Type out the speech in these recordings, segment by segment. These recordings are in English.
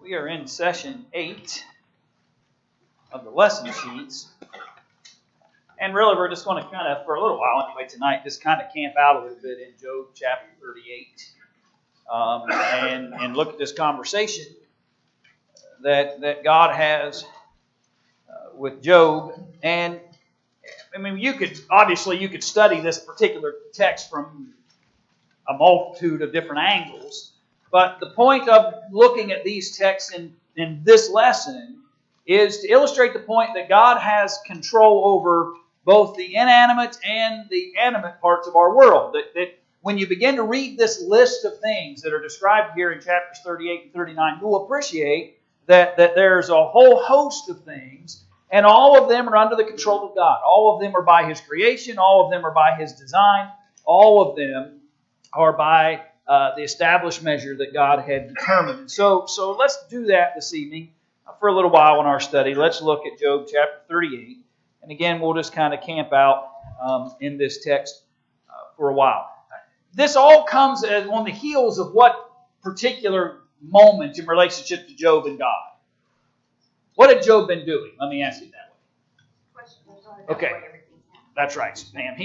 We are in session 8 of the lesson sheets. And really, we're just going to kind of, for a little while anyway tonight, just kind of camp out a little bit in Job chapter 38 and look at this conversation that God has with Job. And I mean, you could study this particular text from a multitude of different angles. But the point of looking at these texts in this lesson is to illustrate the point that God has control over both the inanimate and the animate parts of our world. That when you begin to read this list of things that are described here in chapters 38 and 39, you'll appreciate that there's a whole host of things, and all of them are under the control of God. All of them are by His creation. All of them are by His design. All of them are by the established measure that God had determined. So let's do that this evening for a little while in our study. Let's look at Job chapter 38. And again, we'll just kind of camp out in this text for a while. This all comes on the heels of what particular moment in relationship to Job and God? What had Job been doing? Let me ask you that way. Okay, that's right, Pam.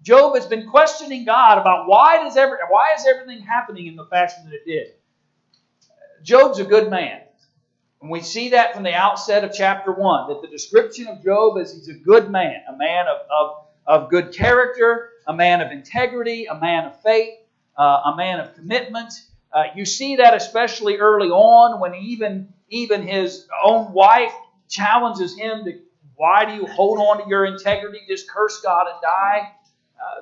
Job has been questioning God about why is everything happening in the fashion that it did. Job's a good man. And we see that from the outset of chapter 1, that the description of Job is he's a good man, a man of good character, a man of integrity, a man of faith, a man of commitment. You see that especially early on when even his own wife challenges him to, why do you hold on to your integrity? Just curse God and die.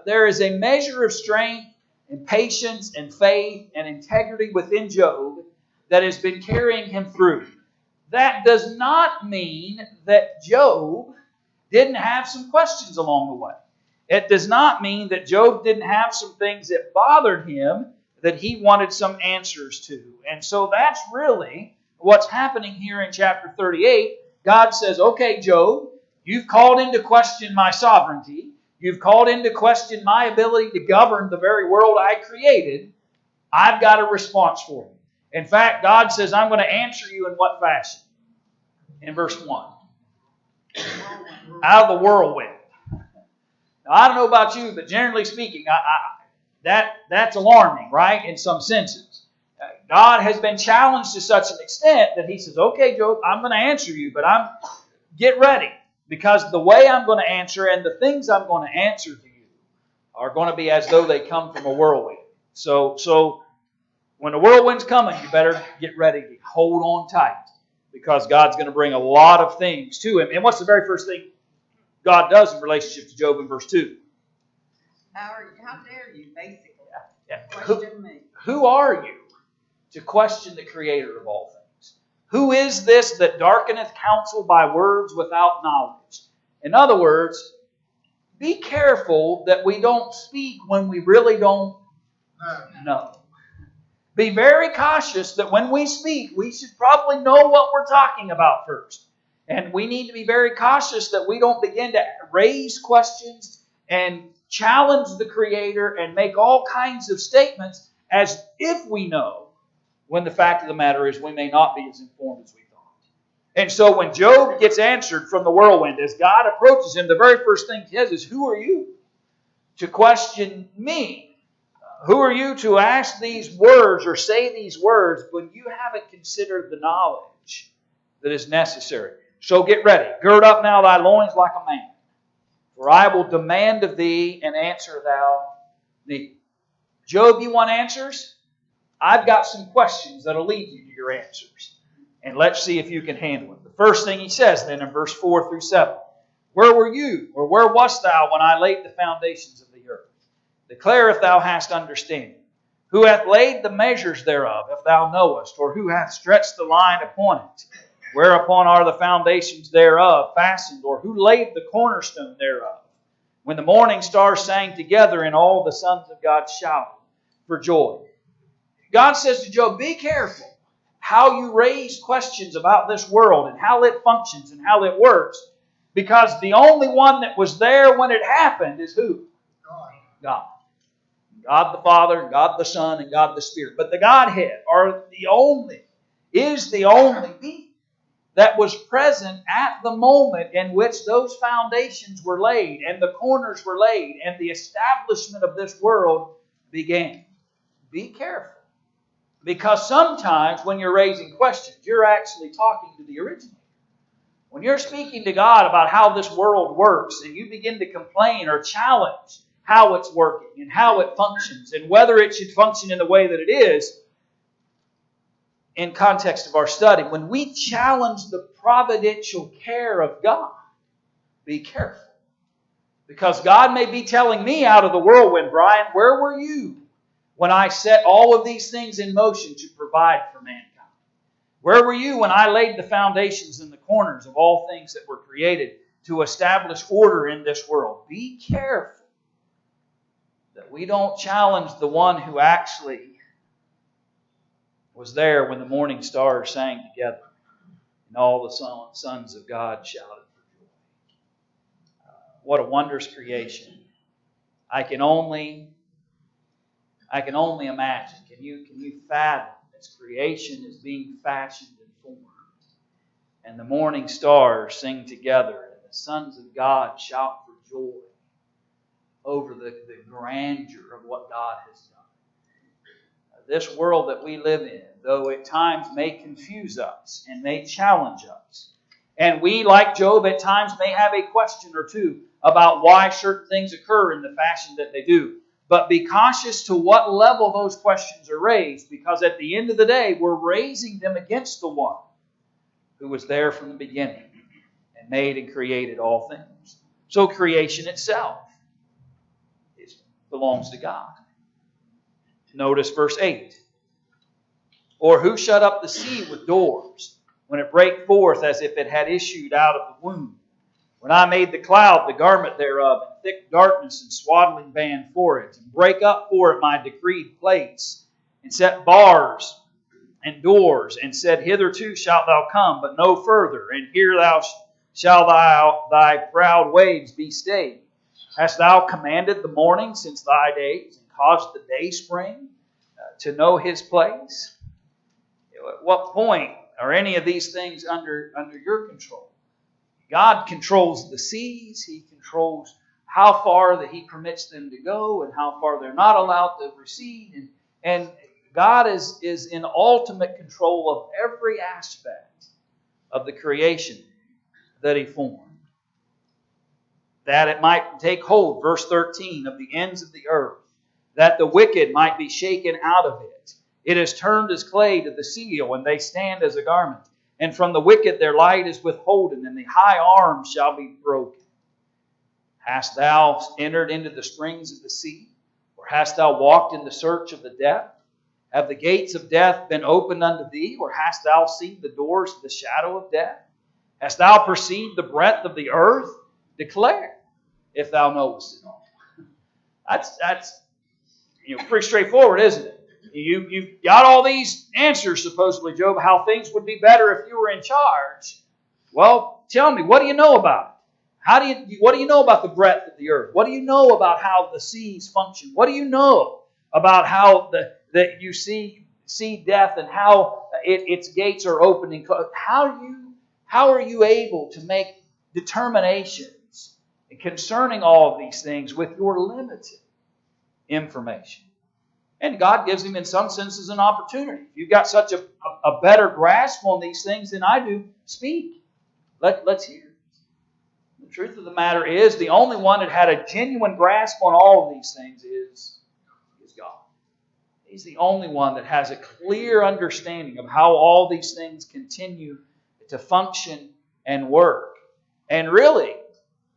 There is a measure of strength and patience and faith and integrity within Job that has been carrying him through. That does not mean that Job didn't have some questions along the way. It does not mean that Job didn't have some things that bothered him that he wanted some answers to. And so that's really what's happening here in chapter 38. God says, okay, Job, you've called into question my sovereignty. You've called into question my ability to govern the very world I created. I've got a response for you. In fact, God says, I'm going to answer you in what fashion? In verse 1. Out of the whirlwind. Now, I don't know about you, but generally speaking, that's alarming, right? In some senses. God has been challenged to such an extent that He says, okay, Job, I'm going to answer you, but get ready. Because the way I'm going to answer and the things I'm going to answer to you are going to be as though they come from a whirlwind. So when the whirlwind's coming, you better get ready to hold on tight, because God's going to bring a lot of things to him. And what's the very first thing God does in relationship to Job in verse 2? How dare you, basically, question me? Who are you to question the Creator of all things? Who is this that darkeneth counsel by words without knowledge? In other words, be careful that we don't speak when we really don't know. Be very cautious that when we speak, we should probably know what we're talking about first. And we need to be very cautious that we don't begin to raise questions and challenge the Creator and make all kinds of statements as if we know, when the fact of the matter is we may not be as informed as we thought. And so when Job gets answered from the whirlwind, as God approaches him, the very first thing he says is, who are you to question me? Who are you to ask these words or say these words when you haven't considered the knowledge that is necessary? So get ready. Gird up now thy loins like a man, for I will demand of thee, and answer thou me. Job, you want answers? I've got some questions that'll lead you to your answers. And let's see if you can handle it. The first thing he says then in verse 4 through 7. Where were you, or where wast thou when I laid the foundations of the earth? Declare if thou hast understanding. Who hath laid the measures thereof, if thou knowest? Or who hath stretched the line upon it? Whereupon are the foundations thereof fastened? Or who laid the cornerstone thereof? When the morning stars sang together, and all the sons of God shouted for joy. God says to Job, be careful how you raise questions about this world and how it functions and how it works. Because the only one that was there when it happened is who? God. God the Father, God the Son, and God the Spirit. But the Godhead are the only is the only being that was present at the moment in which those foundations were laid and the corners were laid and the establishment of this world began. Be careful. Because sometimes when you're raising questions, you're actually talking to the originator. When you're speaking to God about how this world works and you begin to complain or challenge how it's working and how it functions and whether it should function in the way that it is, in context of our study, when we challenge the providential care of God, be careful. Because God may be telling me out of the whirlwind, Brian, where were you when I set all of these things in motion to provide for mankind? Where were you when I laid the foundations in the corners of all things that were created to establish order in this world? Be careful that we don't challenge the one who actually was there when the morning stars sang together and all the sons of God shouted for joy. What a wondrous creation. I can only imagine. Can you fathom this creation is being fashioned and formed? And the morning stars sing together and the sons of God shout for joy over the grandeur of what God has done. This world that we live in, though at times may confuse us and may challenge us, and we, like Job, at times may have a question or two about why certain things occur in the fashion that they do. But be cautious to what level those questions are raised, because at the end of the day, we're raising them against the one who was there from the beginning and made and created all things. So creation itself belongs to God. Notice verse 8. Or who shut up the sea with doors, when it brake forth as if it had issued out of the womb? When I made the cloud the garment thereof, and thick darkness and swaddling band for it, and break up for it my decreed place, and set bars and doors, and said, Hitherto shalt thou come, but no further, and here shall thy proud waves be stayed. Hast thou commanded the morning since thy days, and caused the day spring to know his place? At what point are any of these things under your control? God controls the seas. He controls how far that He permits them to go and how far they're not allowed to recede. And God is in ultimate control of every aspect of the creation that He formed. That it might take hold, verse 13, of the ends of the earth, that the wicked might be shaken out of it. It is turned as clay to the seal, and they stand as a garment. And from the wicked their light is withholden, and the high arm shall be broken. Hast thou entered into the springs of the sea? Or hast thou walked in the search of the depth? Have the gates of death been opened unto thee? Or hast thou seen the doors of the shadow of death? Hast thou perceived the breadth of the earth? Declare, if thou knowest it all. That's pretty straightforward, isn't it? You've got all these answers, supposedly, Job, how things would be better if you were in charge. Well, tell me, what do you know about it? What do you know about the breadth of the earth? What do you know about how the seas function? What do you know about how that you see death and how its gates are open and closed? How are you able to make determinations concerning all of these things with your limited information? And God gives him, in some senses, an opportunity. If you've got such a better grasp on these things than I do, speak. Let's hear. The truth of the matter is, the only one that had a genuine grasp on all of these things is God. He's the only one that has a clear understanding of how all these things continue to function and work. And really,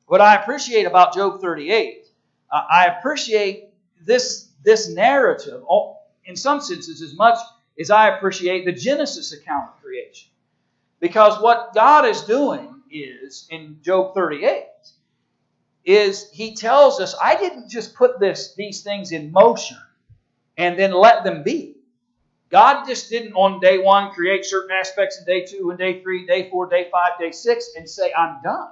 what I appreciate about Job 38, I appreciate this narrative, in some senses, as much as I appreciate the Genesis account of creation. Because what God is doing is, in Job 38, is He tells us, I didn't just put these things in motion and then let them be. God just didn't on day 1 create certain aspects in day 2 and day 3, day 4, day 5, day 6 and say, I'm done.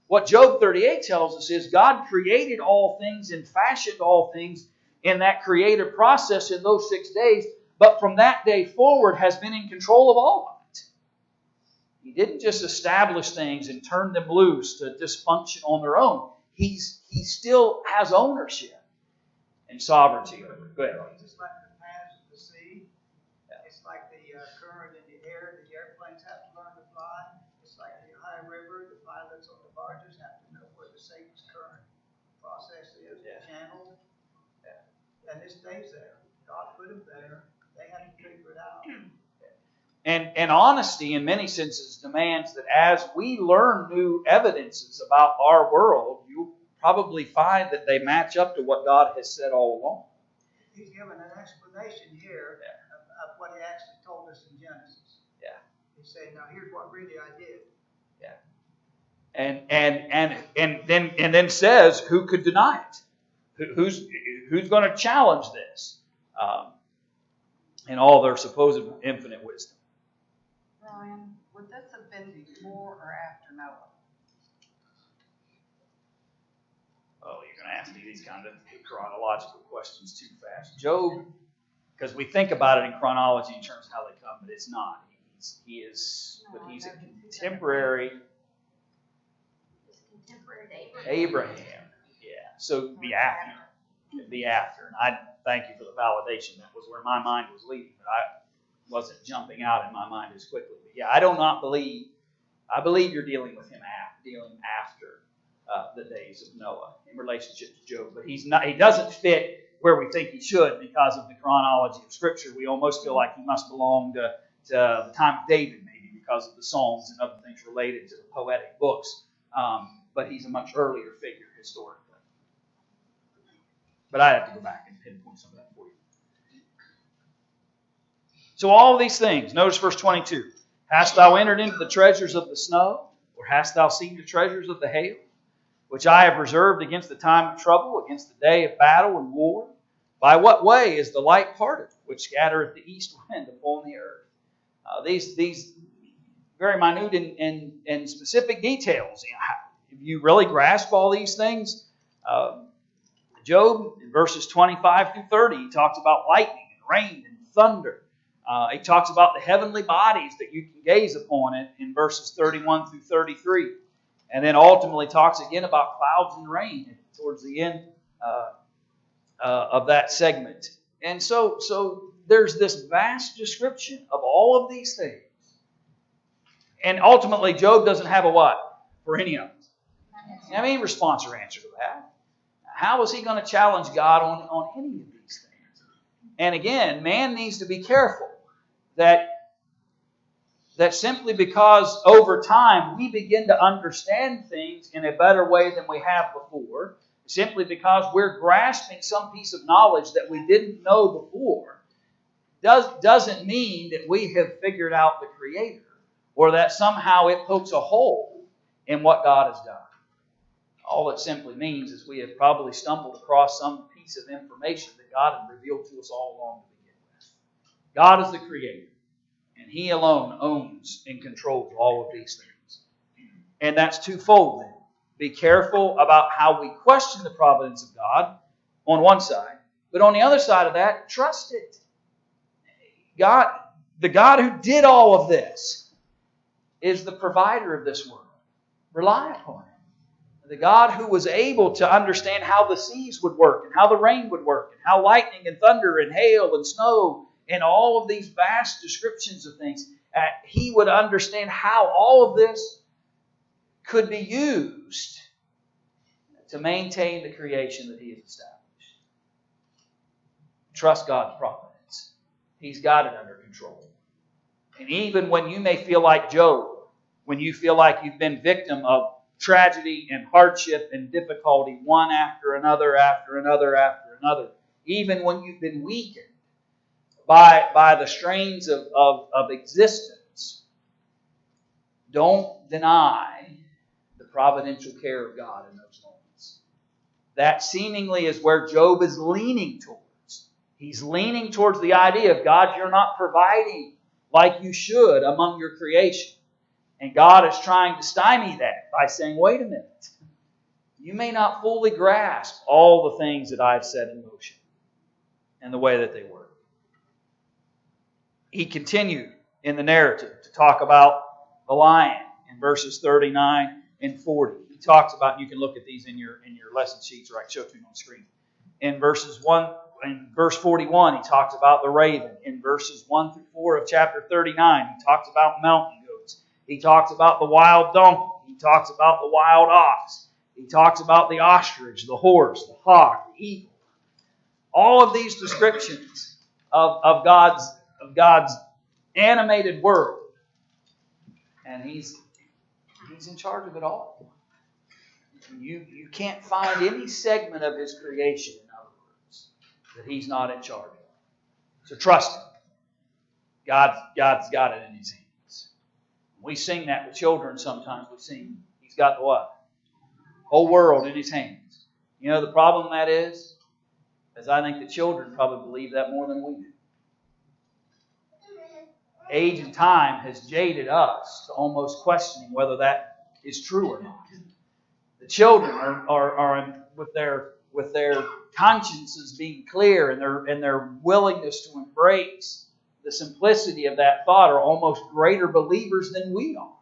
What Job 38 tells us is God created all things and fashioned all things in that creative process in those 6 days, but from that day forward has been in control of all of it. He didn't just establish things and turn them loose to just function on their own. He still has ownership and sovereignty over it. Go ahead. Just like the paths of the sea, it's like the current in the air. The airplanes have to learn to fly. It's like the high river. The pilots on the barges have to know where the safest current process is, the channel. And it stays there. God put them there. They have to figure it out. And honesty, in many senses, demands that as we learn new evidences about our world, you'll probably find that they match up to what God has said all along. He's given an explanation here of what He actually told us in Genesis. Yeah. He said, "Now here's what really I did." Yeah. And then says, who could deny it? Who's going to challenge this? In all their supposed infinite wisdom. Ryan, would this have been before or after Noah? Oh, you're going to ask me these kind of chronological questions too fast. Job, because we think about it in chronology in terms of how they come, but it's not. He's a contemporary. Abraham. Yeah. So it'd be after. And I thank you for the validation. That was where my mind was leading, but I wasn't jumping out in my mind as quickly. But yeah, I do not believe. I believe you're dealing with him after the days of Noah in relationship to Job. But he's not. He doesn't fit where we think he should because of the chronology of Scripture. We almost feel like he must belong to the time of David, maybe because of the Psalms and other things related to the poetic books. But he's a much earlier figure historically. But I have to go back and pinpoint some of that for you. So all of these things, notice verse 22. Hast thou entered into the treasures of the snow, or hast thou seen the treasures of the hail, which I have reserved against the time of trouble, against the day of battle and war? By what way is the light parted, which scattereth the east wind upon the earth? These very minute and specific details. If you really grasp all these things, Job, in verses 25 through 30, he talks about lightning and rain and thunder. He talks about the heavenly bodies that you can gaze upon it in verses 31 through 33. And then ultimately talks again about clouds and rain towards the end of that segment. And so there's this vast description of all of these things. And ultimately, Job doesn't have a what for any of them. I mean, response or answer to that. How is he going to challenge God on any of these things? And again, man needs to be careful that simply because over time we begin to understand things in a better way than we have before, simply because we're grasping some piece of knowledge that we didn't know before, doesn't mean that we have figured out the Creator or that somehow it pokes a hole in what God has done. All it simply means is we have probably stumbled across some piece of information that God had revealed to us all along to begin with. God is the Creator, and He alone owns and controls all of these things. And that's twofold then. Be careful about how we question the providence of God on one side, but on the other side of that, trust it. God, the God who did all of this, is the provider of this world. Rely upon Him. The God who was able to understand how the seas would work and how the rain would work and how lightning and thunder and hail and snow and all of these vast descriptions of things, He would understand how all of this could be used to maintain the creation that He has established. Trust God's providence. He's got it under control. And even when you may feel like Job, when you feel like you've been victim of tragedy and hardship and difficulty, one after another, after another, after another, even when you've been weakened by the strains of existence, don't deny the providential care of God in those moments. That seemingly is where Job is leaning towards. He's leaning towards the idea of, God, you're not providing like you should among your creation. And God is trying to stymie that by saying, wait a minute. You may not fully grasp all the things that I've set in motion and the way that they work. he continued in the narrative to talk about the lion in verses 39 and 40. He talks about, you can look at these in your lesson sheets, or I can show it to you on the screen. In verse 41, he talks about the raven. In verses 1 through 4 of chapter 39, he talks about mountain goats. He talks about the wild donkey. He talks about the wild ox. He talks about the ostrich, the horse, the hawk, the eagle. All of these descriptions of God's animated world. And He's in charge of it all. You can't find any segment of His creation, in other words, that He's not in charge of. So trust Him. God's got it in His hands. We sing that with children sometimes. We sing, He's got the what? Whole world in His hands. You know the problem that is I think the children probably believe that more than we do. Age and time has jaded us to almost questioning whether that is true or not. The children are with their consciences being clear and their willingness to embrace the simplicity of that thought, are almost greater believers than we are.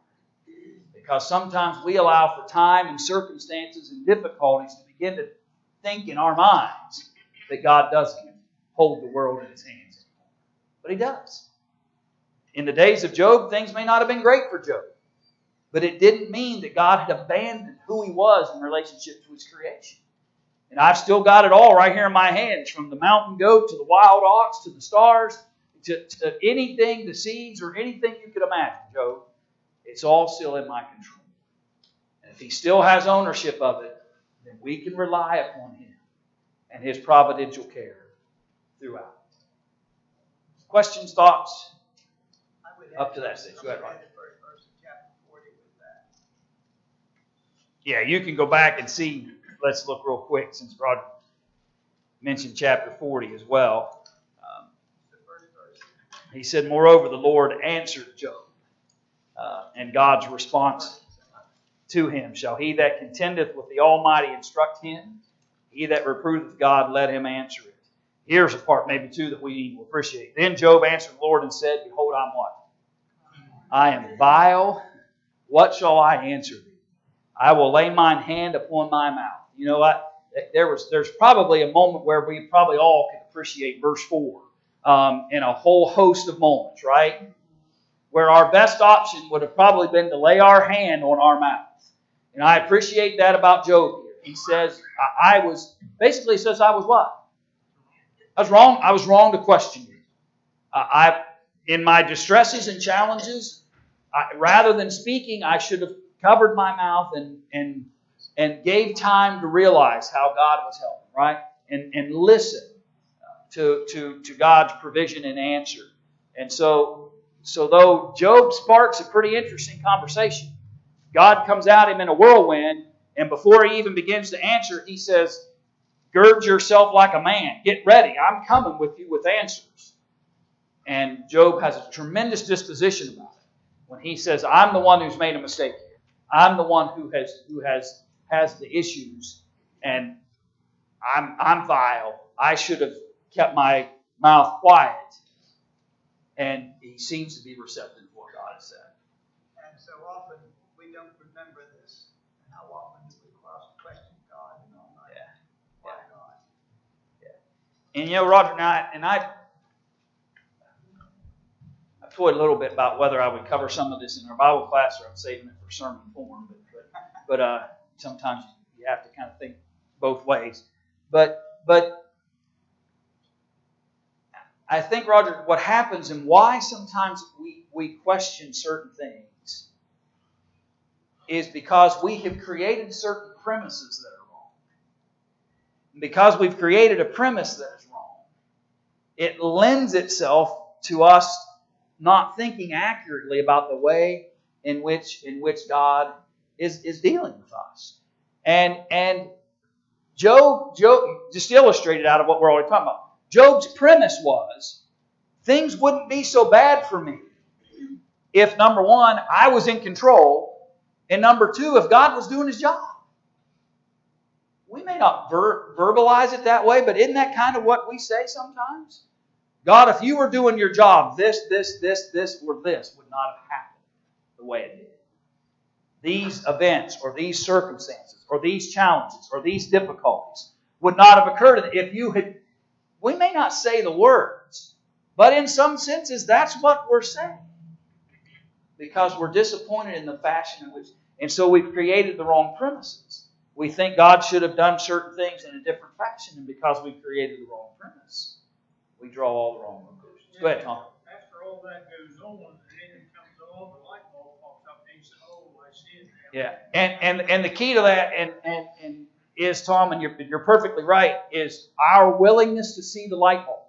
Because sometimes we allow for time and circumstances and difficulties to begin to think in our minds that God doesn't hold the world in His hands anymore. But He does. In the days of Job, things may not have been great for Job. But it didn't mean that God had abandoned who He was in relationship to His creation. And I've still got it all right here in my hands, from the mountain goat to the wild ox to the stars, to anything, the seeds, or anything you could imagine, Job. It's all still in my control. And if He still has ownership of it, then we can rely upon Him and His providential care throughout. Questions, thoughts? Up to that stage. Go ahead, Roger. Yeah, you can go back and see. Let's look real quick, since Roger mentioned chapter 40 as well. He said, moreover, the Lord answered Job. And God's response to him, shall he that contendeth with the Almighty instruct him? He that reproveth God, let him answer it. Here's a part, maybe too, that we need to appreciate. Then Job answered the Lord and said, behold, I'm what? I am vile. What shall I answer thee? I will lay mine hand upon my mouth. You know what? There's probably a moment where we probably all can appreciate verse 4 in a whole host of moments, right? Where our best option would have probably been to lay our hand on our mouth. And I appreciate that about Job here. He says, I was what? I was wrong. I was wrong to question you. In my distresses and challenges, rather than speaking, I should have covered my mouth and gave time to realize how God was helping, right? And listen to God's provision and answer. And so though Job sparks a pretty interesting conversation, God comes at him in a whirlwind, and before he even begins to answer, He says, gird yourself like a man. Get ready. I'm coming with you with answers. And Job has a tremendous disposition about it when he says, I'm the one who's made a mistake here. I'm the one who has the issues, and I'm vile. I should have kept my mouth quiet. And he seems to be receptive to what God has said. And so often we don't remember this. And how often do we question God and Almighty? Yeah. Why God? Yeah. And you know, Roger, I've toyed a little bit about whether I would cover some of this in our Bible class, or I'm saving it for sermon form. But sometimes you have to kind of think both ways. But I think, Roger, what happens and why sometimes we question certain things is because we have created certain premises that are wrong. And because we've created a premise that is wrong, it lends itself to us not thinking accurately about the way in which God is dealing with us. And Job just illustrated out of what we're already talking about. Job's premise was, things wouldn't be so bad for me if, number one, I was in control, and number two, if God was doing His job. We may not verbalize it that way, but isn't that kind of what we say sometimes? God, if you were doing your job, this, or this would not have happened the way it did. These events or these circumstances or these challenges or these difficulties would not have occurred if you had... We may not say the words, but in some senses that's what we're saying. Because we're disappointed in the fashion in which... And so we've created the wrong premises. We think God should have done certain things in a different fashion, and because we've created the wrong premise, we draw all the wrong conclusions. Go ahead, Tom. After all that goes on, and then it comes on, the light bulb pops up, and you say, "Oh, I see it now." Yeah, and the key to that, and is, Tom, and you're perfectly right, is our willingness to see the light bulb.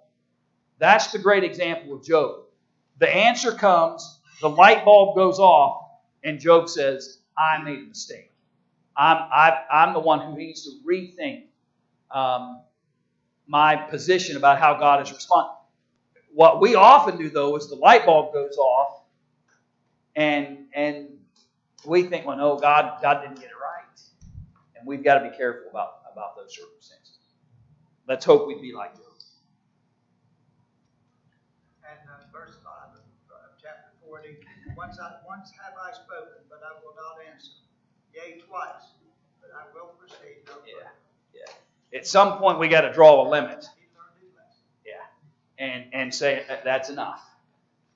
That's the great example of Job. The answer comes, the light bulb goes off, and Job says, "I made a mistake. I'm the one who needs to rethink my position about how God is responding." What we often do, though, is the light bulb goes off, and we think, well, no, God didn't get it right. And we've got to be careful about those circumstances. Let's hope we'd be like Job. And verse 5 of chapter 40, once have I spoken, but I will not answer. Yea, twice, but I will proceed no further. Yeah. At some point, we got to draw a limit. He learned his lesson. Yeah. And say, that's enough.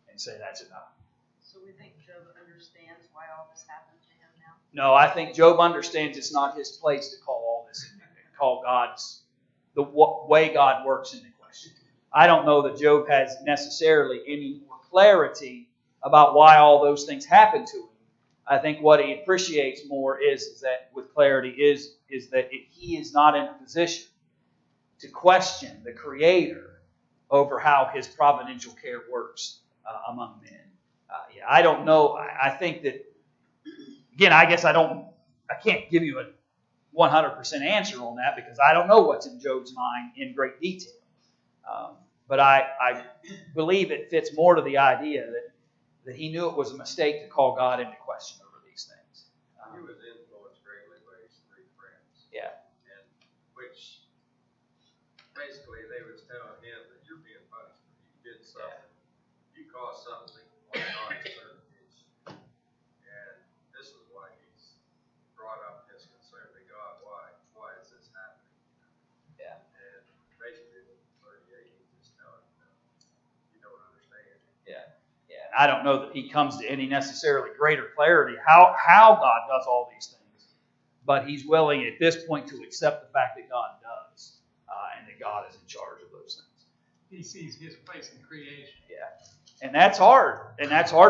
And say, that's enough. So we think Job understands why all this happened to him now? No, I think Job understands it's not his place to call all this into call the way God works into question. I don't know that Job has necessarily any more clarity about why all those things happened to him. I think what he appreciates more is that with clarity is that he is not in a position to question the Creator over how His providential care works among men. I don't know. I think that, again, I guess I can't give you a 100% answer on that because I don't know what's in Job's mind in great detail. But I believe it fits more to the idea that he knew it was a mistake to call God into question over these things. He was influenced greatly by his three friends. Yeah. And which basically they was telling him that you're being punished. You did something. You caused something on God's certification. And this is why he's brought up his concern to God. Why is this happening? Yeah. And basically in 38 he's just telling him, you don't understand. Yeah. I don't know that he comes to any necessarily greater clarity how God does all these things, but he's willing at this point to accept the fact that God does, and that God is in charge of those things. He sees his place in creation. Yeah, and that's hard,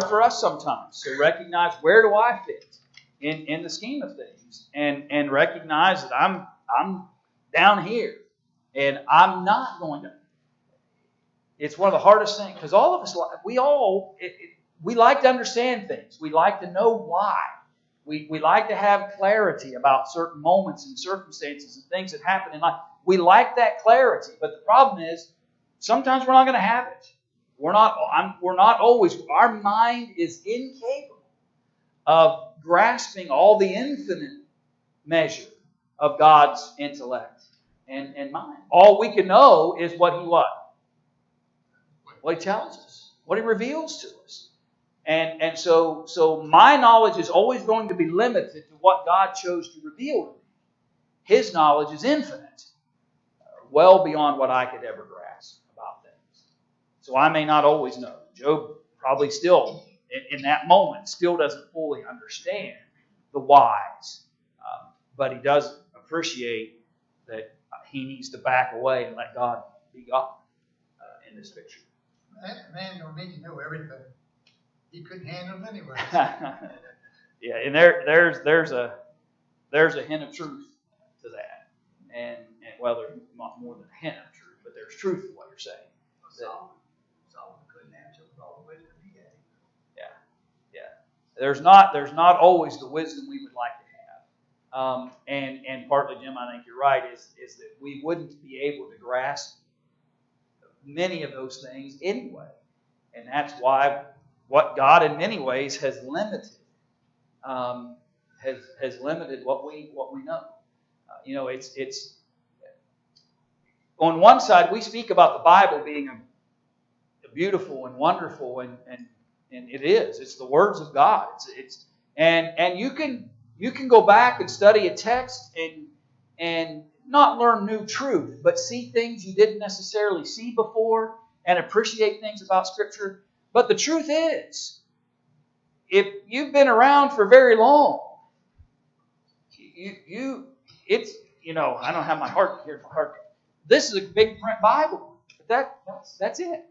for us sometimes to recognize where do I fit in the scheme of things, and recognize that I'm down here, and I'm not going to. It's one of the hardest things because all of us, we like to understand things. We like to know why. We like to have clarity about certain moments and circumstances and things that happen in life. We like that clarity, but the problem is sometimes we're not going to have it. We're not always. Our mind is incapable of grasping all the infinite measure of God's intellect and mind. All we can know is what He tells us, what He reveals to us. And so my knowledge is always going to be limited to what God chose to reveal to me. His knowledge is infinite, well beyond what I could ever grasp about things. So I may not always know. Job probably still, in that moment, still doesn't fully understand the whys. But he does appreciate that he needs to back away and let God be God in this picture. That man don't need to know everything. He couldn't handle them anyway. Yeah, and there's a hint of truth to that, and well, there's not more than a hint of truth, but there's truth to what you're saying. Solomon couldn't answer with all the wisdom he had. Yeah. There's not always the wisdom we would like to have, and partly, Jim, I think you're right, is that we wouldn't be able to grasp many of those things anyway, and that's why what God in many ways has limited has limited what we know. It's on one side we speak about the Bible being beautiful and wonderful, and it is. It's the words of God. And you can go back and study a text and not learn new truth, but see things you didn't necessarily see before and appreciate things about Scripture. But the truth is, if you've been around for very long, I don't have my heart here. This is a big print Bible, but that's it,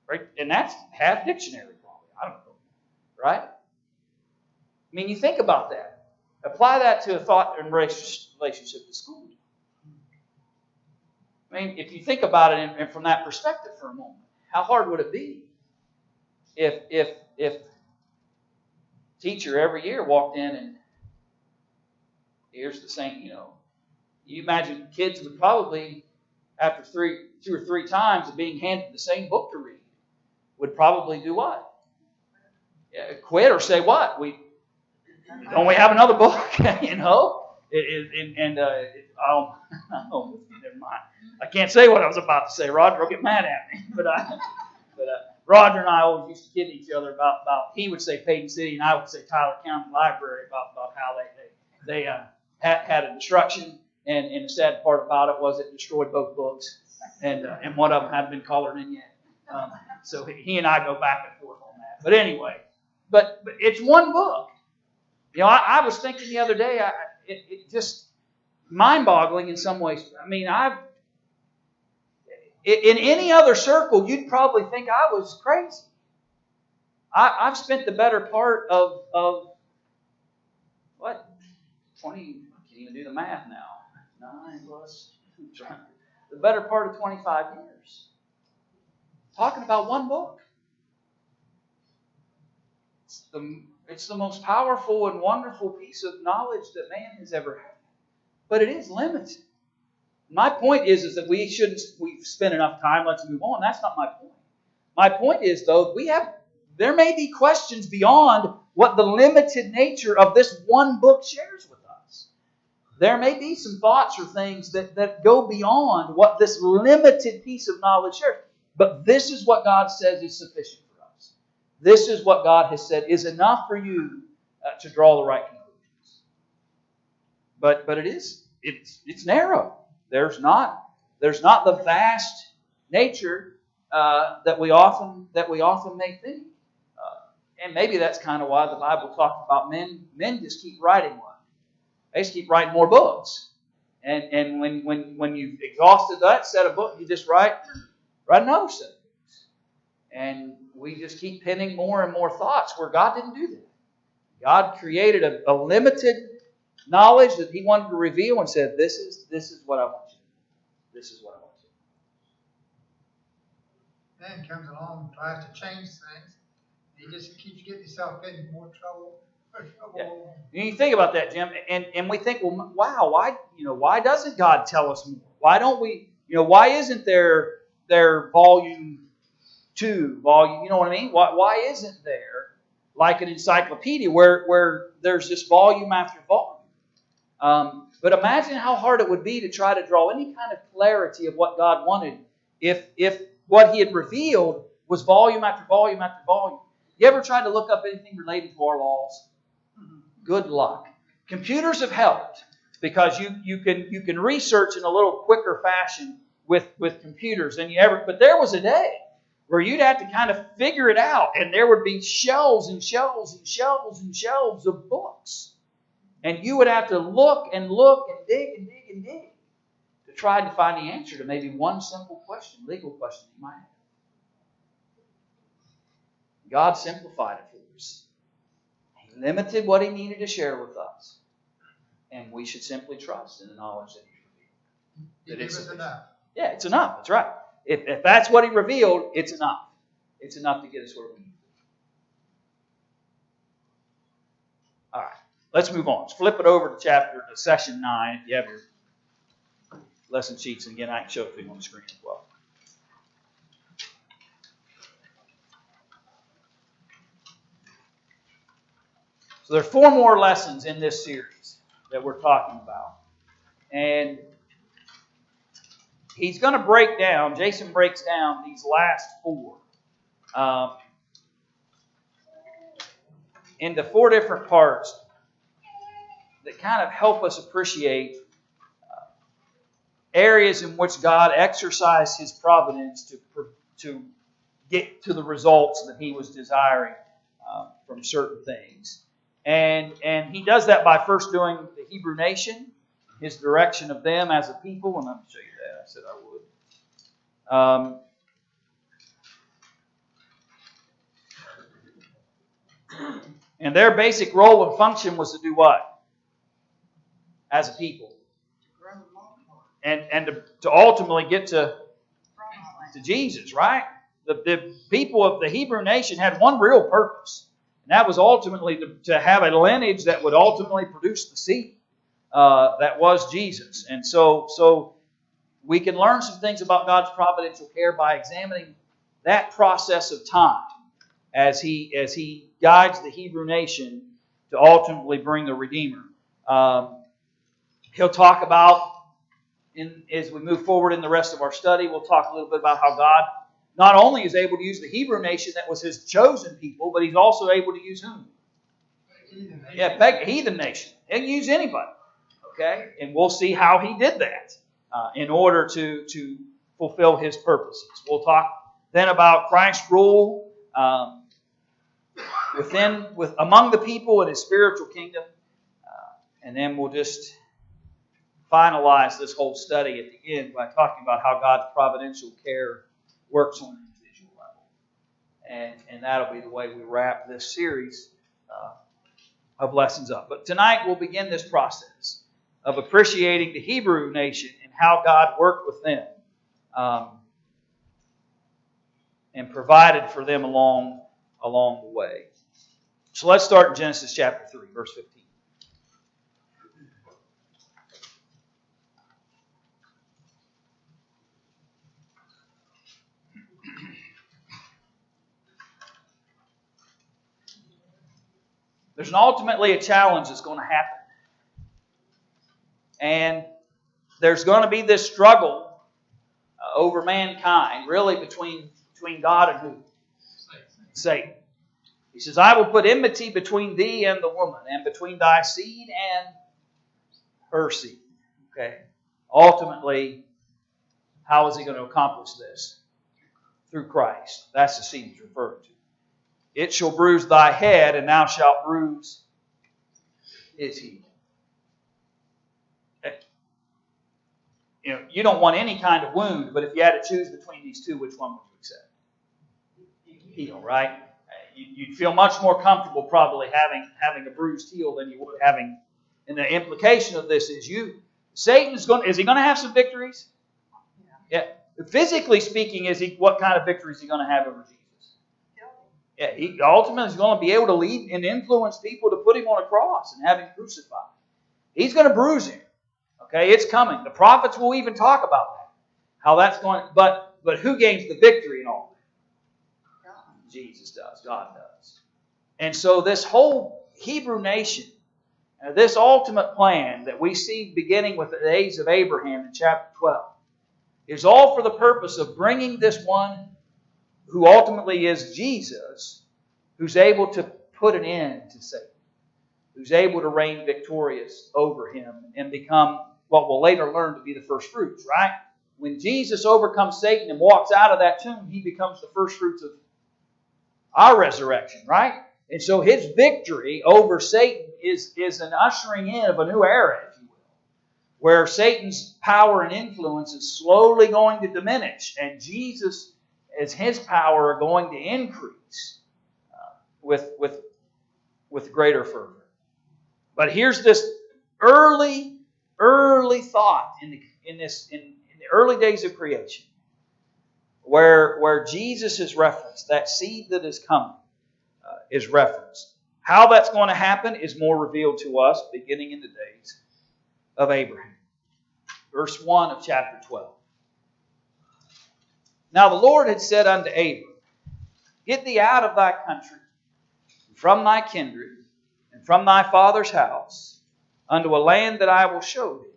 right? And that's half dictionary, probably. I don't know, right? I mean, you think about that. Apply that to a thought and relationship with school. I mean, if you think about it and from that perspective for a moment, how hard would it be if teacher every year walked in and here's the same, you imagine kids would probably, after two or three times of being handed the same book to read, would probably do what? Quit or say what? Don't we have another book? Never mind. I can't say what I was about to say. Roger will get mad at me. But Roger and I always used to kid each other about he would say Paden City and I would say Tyler County Library about how they had a destruction, and the sad part about it was it destroyed both books, and one of them hadn't been colored in yet. So he and I go back and forth on that. But anyway, but it's one book. I was thinking the other day, it just mind-boggling in some ways. I mean, in any other circle, you'd probably think I was crazy. I've spent the better part of what? 20, I can't even do the math now. 9 plus, the better part of 25 years. Talking about one book. It's the most powerful and wonderful piece of knowledge that man has ever had. But it is limited. My point is that we've spent enough time, let's move on. That's not my point. My point is, though, there may be questions beyond what the limited nature of this one book shares with us. There may be some thoughts or things that go beyond what this limited piece of knowledge shares. But this is what God says is sufficient for us. This is what God has said is enough for you to draw the right conclusions. But it's narrow. There's not the vast nature that we often may think. And maybe that's kind of why the Bible talks about men just keep writing one. They just keep writing more books. And when you've exhausted that set of books, you just write another set of books. And we just keep penning more and more thoughts where God didn't do that. God created a limited knowledge that He wanted to reveal and said, this is what I want you to do. This is what I want you to do. Man comes along and tries to change things. He just keeps getting himself in more trouble. Yeah. You think about that, Jim, and we think, well, wow, why doesn't God tell us more? Why don't we? Why isn't there volume 2, volume? You know what I mean? Why isn't there like an encyclopedia where there's just volume after volume? But imagine how hard it would be to try to draw any kind of clarity of what God wanted if what He had revealed was volume after volume after volume. You ever tried to look up anything related to our laws? Good luck. Computers have helped because you can research in a little quicker fashion with computers than you ever. But there was a day where you'd have to kind of figure it out, and there would be shelves and shelves and shelves and shelves of books. And you would have to look and look and dig and dig and dig to try to find the answer to maybe one simple question, legal question you might have. God simplified it for us. He limited what He needed to share with us. And we should simply trust in the knowledge that He revealed. It's enough. Yeah, it's enough. That's right. If that's what He revealed, it's enough. It's enough to get us where we need to be. All right. Let's move on. Let's flip it over to section 9 if you have your lesson sheets. And again, I can show it to you on the screen as well. So there are 4 more lessons in this series that we're talking about. And he's going to break down, Jason breaks down these last four into four different parts that kind of help us appreciate areas in which God exercised His providence to get to the results that He was desiring from certain things. And He does that by first doing the Hebrew nation, His direction of them as a people. And I'm going to show you that. I said I would. And their basic role and function was to do what? As a people. And to ultimately get to Jesus, right? The people of the Hebrew nation had one real purpose. And that was ultimately to have a lineage that would ultimately produce the seed that was Jesus. And so we can learn some things about God's providential care by examining that process of time as He guides the Hebrew nation to ultimately bring the Redeemer. He'll talk about, as we move forward in the rest of our study, we'll talk a little bit about how God not only is able to use the Hebrew nation that was His chosen people, but He's also able to use whom? Heathen nation. He can use anybody. Okay? And we'll see how He did that in order to fulfill His purposes. We'll talk then about Christ's rule among the people in His spiritual kingdom. And then we'll just finalize this whole study at the end by talking about how God's providential care works on an individual level. And that'll be the way we wrap this series of lessons up. But tonight we'll begin this process of appreciating the Hebrew nation and how God worked with them and provided for them along the way. So let's start in Genesis chapter 3, verse 15. There's ultimately a challenge that's going to happen. And there's going to be this struggle over mankind, really between God and who? Satan. He says, I will put enmity between thee and the woman, and between thy seed and her seed. Okay. Ultimately, how is He going to accomplish this? Through Christ. That's the seed He's referring to. It shall bruise thy head, and thou shalt bruise his heel. You don't want any kind of wound, but if you had to choose between these two, which one would you accept? Heel, right? You'd feel much more comfortable probably having a bruised heel than you would having. And the implication of this is is he going to have some victories? Yeah. Physically speaking, what kind of victory is he going to have over Jesus? Yeah, he ultimately is going to be able to lead and influence people to put Him on a cross and have Him crucified. He's going to bruise Him. Okay, it's coming. The prophets will even talk about that. How that's going. But who gains the victory in all that? God. Jesus does. God does. And so this whole Hebrew nation, this ultimate plan that we see beginning with the days of Abraham in chapter 12, is all for the purpose of bringing this one who ultimately is Jesus, who's able to put an end to Satan, who's able to reign victorious over him and become what we'll later learn to be the first fruits, right? When Jesus overcomes Satan and walks out of that tomb, He becomes the first fruits of our resurrection, right? And so His victory over Satan is an ushering in of a new era, if you will, where Satan's power and influence is slowly going to diminish, and Jesus, as His power, are going to increase with greater fervor. But here's this early thought in the early days of creation, where Jesus is referenced. That seed that is coming is referenced. How that's going to happen is more revealed to us beginning in the days of Abraham. Verse 1 of chapter 12. Now the Lord had said unto Abram, Get thee out of thy country, and from thy kindred, and from thy father's house, unto a land that I will show thee.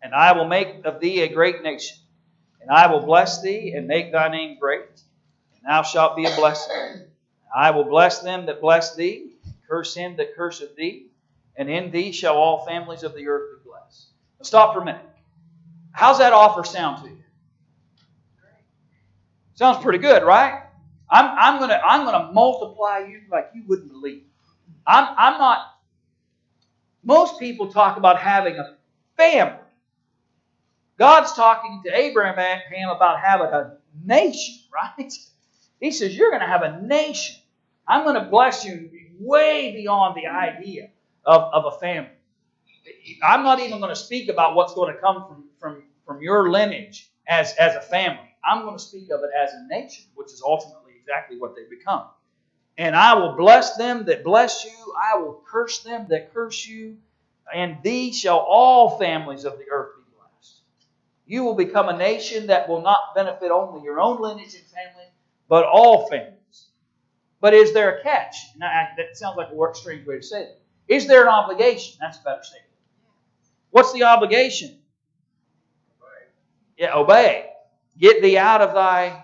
and I will make of thee a great nation. And I will bless thee, and make thy name great, and thou shalt be a blessing. I will bless them that bless thee, and curse him that curseth thee, and in thee shall all families of the earth be blessed. Now stop for a minute. How's that offer sound to you? Sounds pretty good, right? I'm gonna multiply you like you wouldn't believe. I'm not. Most people talk about having a family. God's talking to Abraham about having a nation, right? He says, you're going to have a nation. I'm going to bless you way beyond the idea of a family. I'm not even going to speak about what's going to come from your lineage as a family. I'm going to speak of it as a nation, which is ultimately exactly what they become. And I will bless them that bless you. I will curse them that curse you. And thee shall all families of the earth be blessed. You will become a nation that will not benefit only your own lineage and family, but all families. But is there a catch? Now, that sounds like a strange way to say it. Is there an obligation? That's a better statement. What's the obligation? Obey. Yeah, obey. Get thee out of thy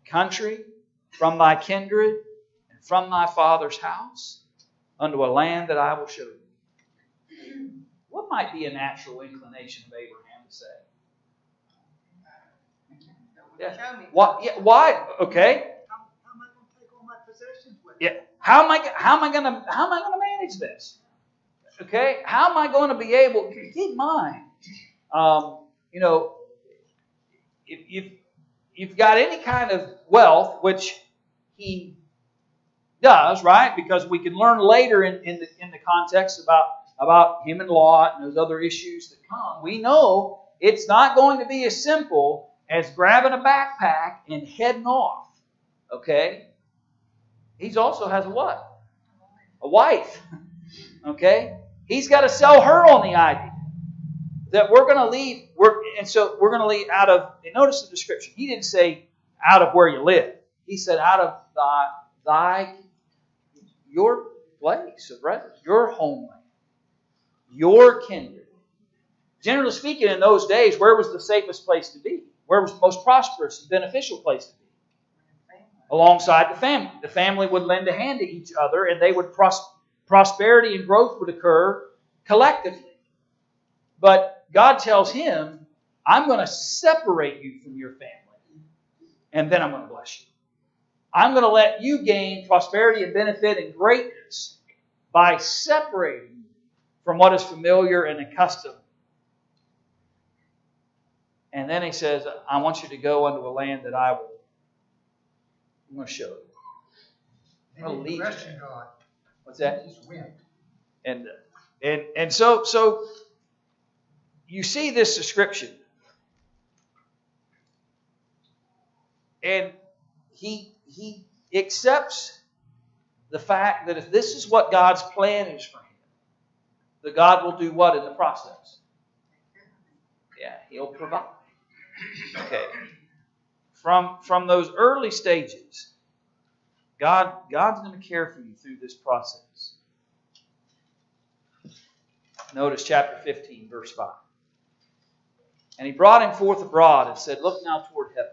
country, from thy kindred, and from thy father's house, unto a land that I will show you. What might be a natural inclination of Abraham to say? Show me. Why? Okay. How am I going to take all my possessions with Yeah. me? How am I going to manage this? Okay. How am I going to be able? Keep in mind, if you've got any kind of wealth, which he does, right? Because we can learn later in the context about him and Lot and those other issues that come. We know it's not going to be as simple as grabbing a backpack and heading off. Okay? He also has a what? A wife. Okay? He's got to sell her on the idea that we're going to leave. So we're going to leave out of. And notice the description. He didn't say out of where you live. He said out of your place of residence, your homeland, your kindred. Generally speaking, in those days, where was the safest place to be? Where was the most prosperous and beneficial place to be? Alongside the family. The family would lend a hand to each other, and they would prosperity and growth would occur collectively. But God tells him, I'm going to separate you from your family, and then I'm going to bless you. I'm going to let you gain prosperity and benefit and greatness by separating you from what is familiar and accustomed. And then he says, I want you to go unto a land that I'm going to show you. I'm going to lead you there. God. What's that? He just went. And so you see this description. And he accepts the fact that if this is what God's plan is for him, that God will do what in the process? Yeah, He'll provide. Okay. From those early stages, God's going to care for you through this process. Notice chapter 15, verse 5. And he brought him forth abroad and said, Look now toward heaven,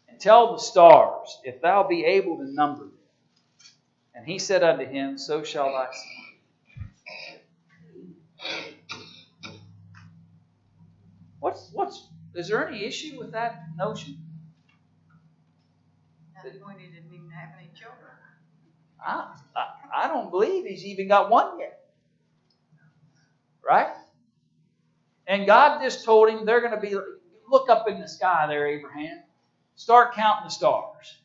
and tell the stars, if thou be able to number them. And he said unto him, So shall thy seed. Is there any issue with that notion? At that point, he didn't even have any children. I don't believe he's even got one yet. Right? And God just told him they're going to be, look up in the sky there, Abraham. Start counting the stars.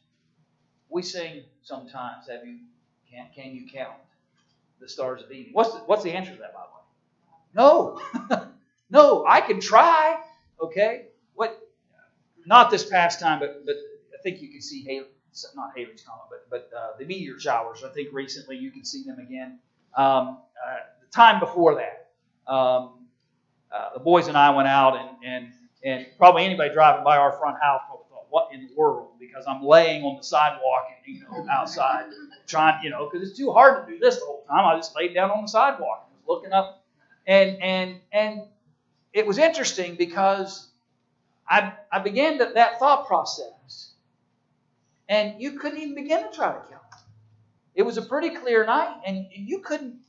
We sing sometimes, can you count the stars of Eden? What's the answer to that, by the way? No. No, I can try. Okay? Not this past time, but I think you can see not Haley's comet, but the meteor showers. I think recently you can see them again. The time before that, the boys and I went out, and probably anybody driving by our front house probably thought, "What in the world?" Because I'm laying on the sidewalk and outside trying, because it's too hard to do this the whole time. I just laid down on the sidewalk and was looking up And it was interesting because I began that thought process. And you couldn't even begin to try to kill him. It was a pretty clear night, and you couldn't.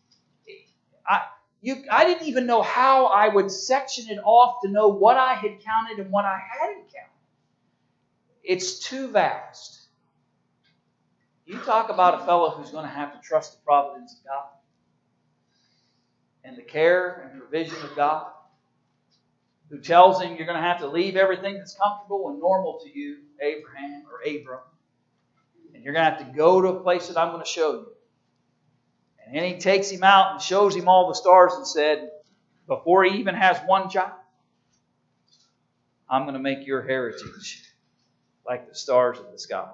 I didn't even know how I would section it off to know what I had counted and what I hadn't counted. It's too vast. You talk about a fellow who's going to have to trust the providence of God and the care and provision of God, who tells him you're going to have to leave everything that's comfortable and normal to you, Abraham or Abram, and you're going to have to go to a place that I'm going to show you. And then he takes him out and shows him all the stars and said, before he even has one child, I'm going to make your heritage like the stars of the sky.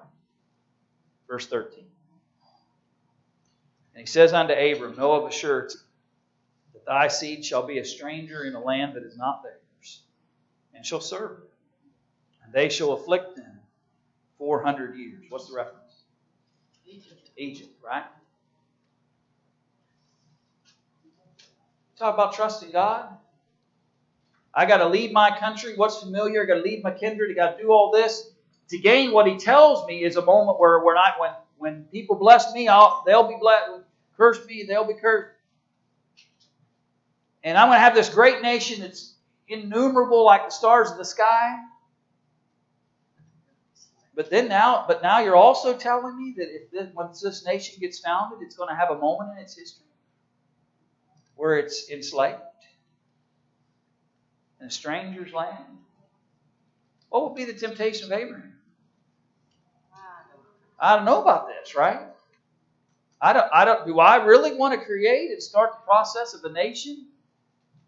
Verse 13. And he says unto Abram, know of a surety that thy seed shall be a stranger in a land that is not theirs, and shall serve them. And they shall afflict them 400 years. What's the reference? Egypt, right? Talk about trusting God. I got to leave my country. What's familiar? I got to leave my kindred. I got to do all this to gain what He tells me is a moment where when people bless me, they'll be blessed. Curse me, they'll be cursed. And I'm going to have this great nation that's innumerable like the stars of the sky. But now you're also telling me that once this nation gets founded, it's going to have a moment in its history where it's enslaved in a stranger's land. What would be the temptation of Abraham? I don't know about this, right? Do I really want to create and start the process of a nation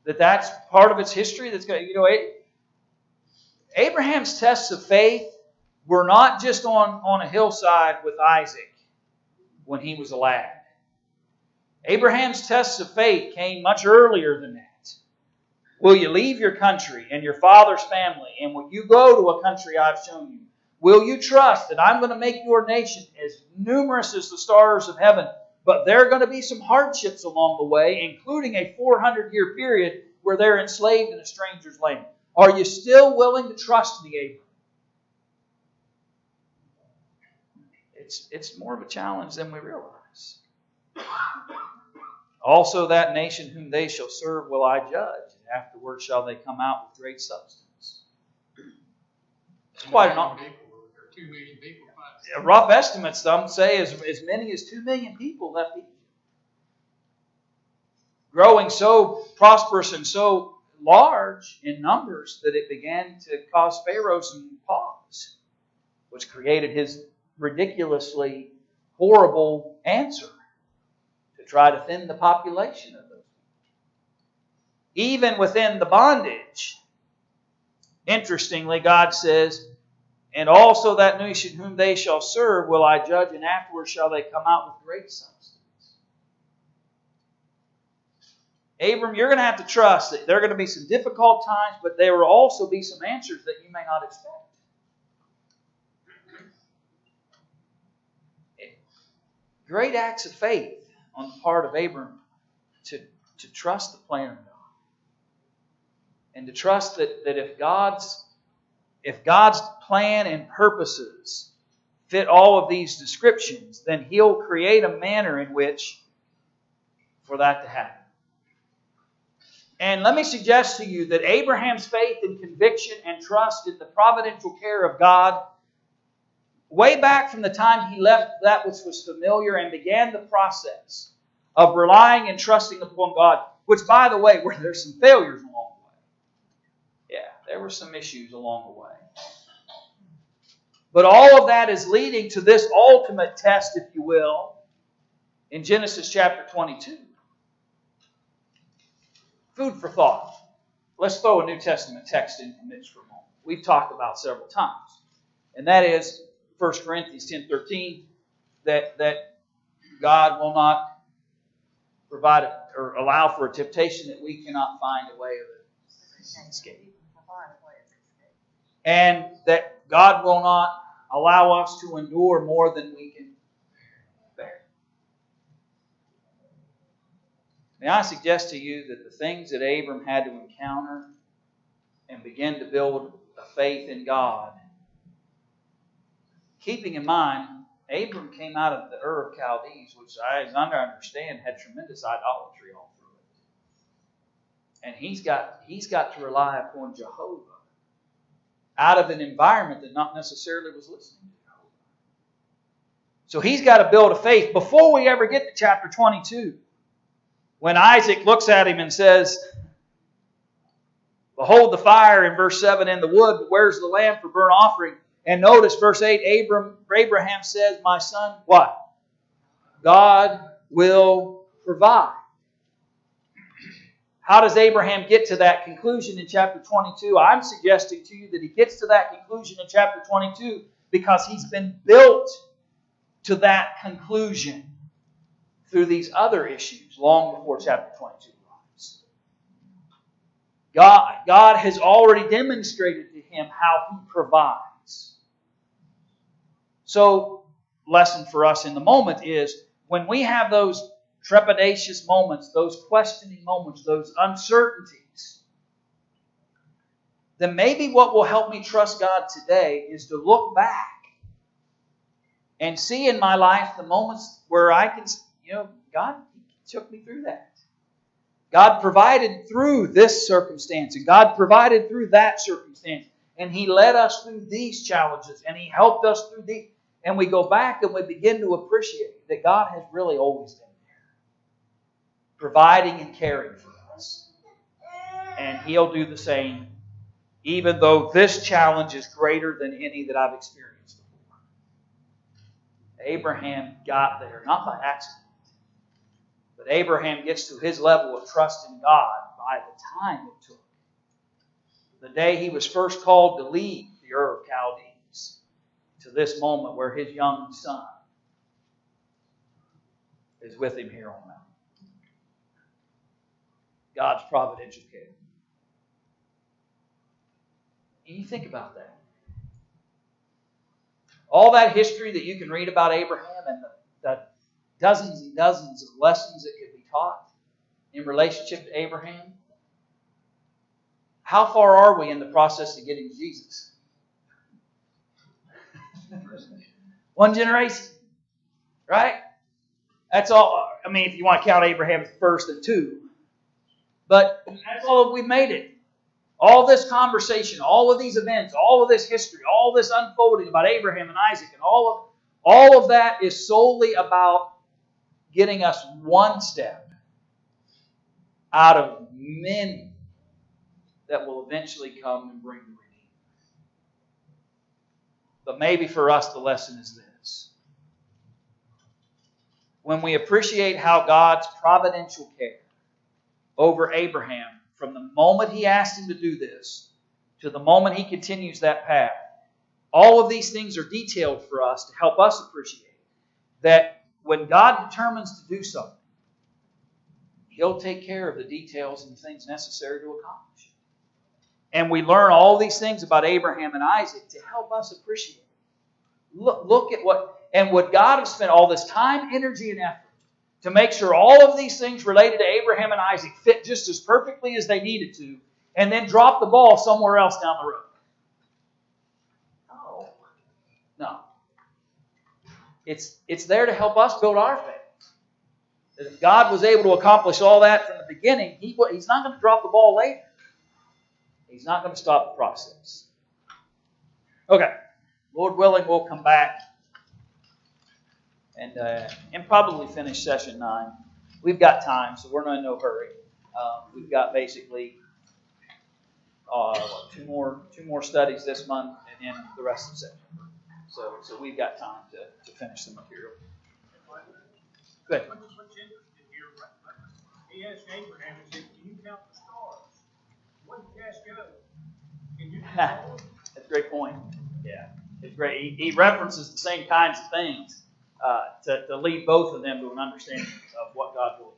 that's part of its history? That's going. Abraham's tests of faith were not just on a hillside with Isaac when he was a lad. Abraham's tests of faith came much earlier than that. Will you leave your country and your father's family, and will you go to a country I've shown you? Will you trust that I'm going to make your nation as numerous as the stars of heaven, but there are going to be some hardships along the way, including a 400-year period where they're enslaved in a stranger's land? Are you still willing to trust me, Abraham? It's more of a challenge than we realize. Also, that nation whom they shall serve will I judge, and afterward shall they come out with great substance. It's quite an 2 million people. rough estimate. Some say as many as 2 million people left Egypt, growing so prosperous and so large in numbers that it began to cause Pharaoh some pause, which created his ridiculously horrible answer to try to thin the population of those people. Even within the bondage, interestingly, God says, and also that nation whom they shall serve will I judge, and afterwards shall they come out with great substance. Abram, you're going to have to trust that there are going to be some difficult times, but there will also be some answers that you may not expect. Great acts of faith on the part of Abram to trust the plan of God. And to trust that if God's plan and purposes fit all of these descriptions, then He'll create a manner in which for that to happen. And let me suggest to you that Abraham's faith and conviction and trust in the providential care of God, way back from the time he left that which was familiar and began the process of relying and trusting upon God, which, by the way, there's some failures along the way. Yeah, there were some issues along the way. But all of that is leading to this ultimate test, if you will, in Genesis chapter 22. Food for thought. Let's throw a New Testament text into the mix for a moment. We've talked about several times. And that is 1 Corinthians 10:13, that God will not provide or allow for a temptation that we cannot find a way of escape. And that God will not allow us to endure more than we can bear. May I suggest to you that the things that Abram had to encounter and begin to build a faith in God, keeping in mind, Abram came out of the Ur of Chaldees, which I understand had tremendous idolatry all through it. And he's got to rely upon Jehovah out of an environment that not necessarily was listening to Jehovah. So he's got to build a faith before we ever get to chapter 22. When Isaac looks at him and says, "Behold the fire," in verse 7, "and the wood, but where's the lamb for burnt offering?" And notice verse 8, Abraham says, "My son," what? "God will provide." How does Abraham get to that conclusion in chapter 22? I'm suggesting to you that he gets to that conclusion in chapter 22 because he's been built to that conclusion through these other issues long before chapter 22 arrives. God has already demonstrated to him how He provides. So, lesson for us in the moment is when we have those trepidatious moments, those questioning moments, those uncertainties, then maybe what will help me trust God today is to look back and see in my life the moments where I can, God took me through that. God provided through this circumstance, and God provided through that circumstance. And He led us through these challenges, and He helped us through these. And we go back and we begin to appreciate that God has really always been there, providing and caring for us. And He'll do the same, even though this challenge is greater than any that I've experienced before. Abraham got there, not by accident. But Abraham gets to his level of trust in God by the time it took. The day he was first called to leave the Ur of Chaldees to this moment where his young son is with him here on the mountain. God's providential care. And you think about that. All that history that you can read about Abraham and the dozens and dozens of lessons that could be taught in relationship to Abraham. How far are we in the process of getting Jesus? One generation. Right? That's all. I mean, if you want to count Abraham as first and two. But that's all we've made it. All this conversation, all of these events, all of this history, all this unfolding about Abraham and Isaac, and all of that is solely about getting us one step out of many that will eventually come and bring the Redeemer. But maybe for us the lesson is this. When we appreciate how God's providential care over Abraham, from the moment He asked him to do this to the moment he continues that path, all of these things are detailed for us to help us appreciate that when God determines to do something, He'll take care of the details and the things necessary to accomplish it. And we learn all these things about Abraham and Isaac to help us appreciate it. Look at what God has spent all this time, energy, and effort to make sure all of these things related to Abraham and Isaac fit just as perfectly as they needed to, and then drop the ball somewhere else down the road. No. It's there to help us build our faith. That if God was able to accomplish all that from the beginning, He's not going to drop the ball later. He's not going to stop the process. Okay. Lord willing, we'll come back and probably finish session 9. We've got time, so we're not in no hurry. We've got basically two more studies this month, and then the rest of September. So we've got time to finish the material. Good. What's interesting here, he asked Abraham, he said, "Can you count the stars? What did you ask God? Can you count them?" That's a great point. Yeah, it's great. He references the same kinds of things to lead both of them to an understanding of what God will